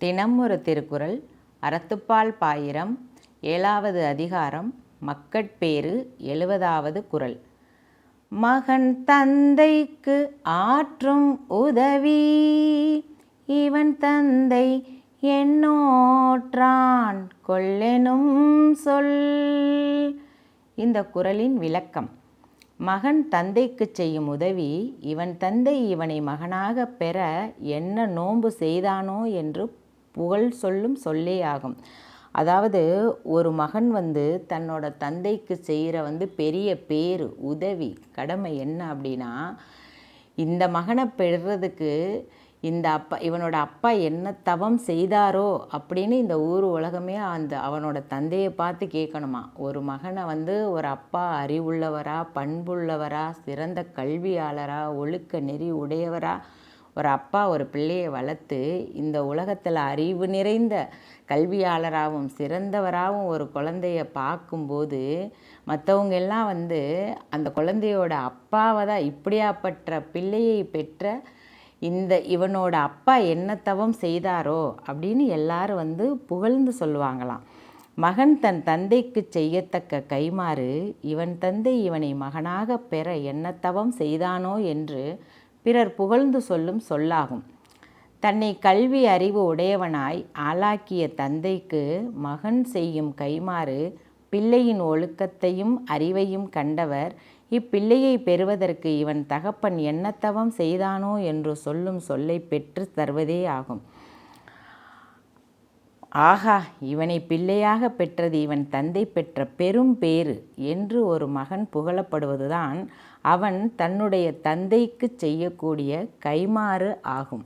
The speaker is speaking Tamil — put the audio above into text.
தினம் ஒரு திருக்குறள். அறத்துப்பால் பாயிரம். 7வது அதிகாரம். மக்கட்பேறு. 70வது குறள். மகன் தந்தைக்கு ஆற்றும் உதவி இவன் தந்தை என்னோற்றான் கொல்லெனும் சொல். இந்த குறளின் விளக்கம். மகன் தந்தைக்கு செய்யும் உதவி இவன் தந்தை இவனை மகனாக பெற என்ன நோன்பு செய்தானோ என்று புகழ் சொல்லும் சொல்லே ஆகும். அதாவது ஒரு மகன் தன்னோட தந்தைக்கு செய்கிற பெரிய பேரு உதவி கடமை என்ன அப்படின்னா, இந்த மகனை பெறுறதுக்கு இவனோட அப்பா என்ன தவம் செய்தாரோ அப்படின்னு இந்த ஊர் உலகமே அவனோட தந்தையை பார்த்து கேட்கணுமா. ஒரு மகனை ஒரு அப்பா அறிவுள்ளவரா, பண்புள்ளவரா, சிறந்த கல்வியாளரா, ஒழுக்க நெறி உடையவரா ஒரு அப்பா ஒரு பிள்ளையை வளர்த்து இந்த உலகத்தில் அறிவு நிறைந்த கல்வியாளராகவும் சிறந்தவராகவும் ஒரு குழந்தைய பார்க்கும்போது மற்றவங்க எல்லாம் அந்த குழந்தையோட அப்பாவை தான் இப்படியாப்பட்ட பிள்ளையை பெற்ற இவனோட அப்பா என்ன தவம் செய்தாரோ அப்படின்னு எல்லாரும் புகழ்ந்து சொல்லுவாங்களாம். மகன் தன் தந்தைக்கு செய்யத்தக்க கைமாறு இவன் தந்தை இவனை மகனாக பெற என்ன தவம் செய்தானோ என்று பிறர் புகழ்ந்து சொல்லும் சொல்லாகும். தன்னை கல்வி அறிவு உடையவனாய் ஆளாக்கிய தந்தைக்கு மகன் செய்யும் கைமாறு பிள்ளையின் ஒழுக்கத்தையும் அறிவையும் கண்டவர் இப்பிள்ளையை பெறுவதற்கு இவன் தகப்பன் என்ன தவம் செய்தானோ என்று சொல்லும் சொல்லை பெற்று தருவதே ஆகும். ஆகா, இவனை பிள்ளையாக பெற்றது இவன் தந்தை பெற்ற பெரும் பேறு என்று ஒரு மகன் புகழப்படுவதுதான் அவன் தன்னுடைய தந்தைக்கு செய்யக்கூடிய கைமாறு ஆகும்.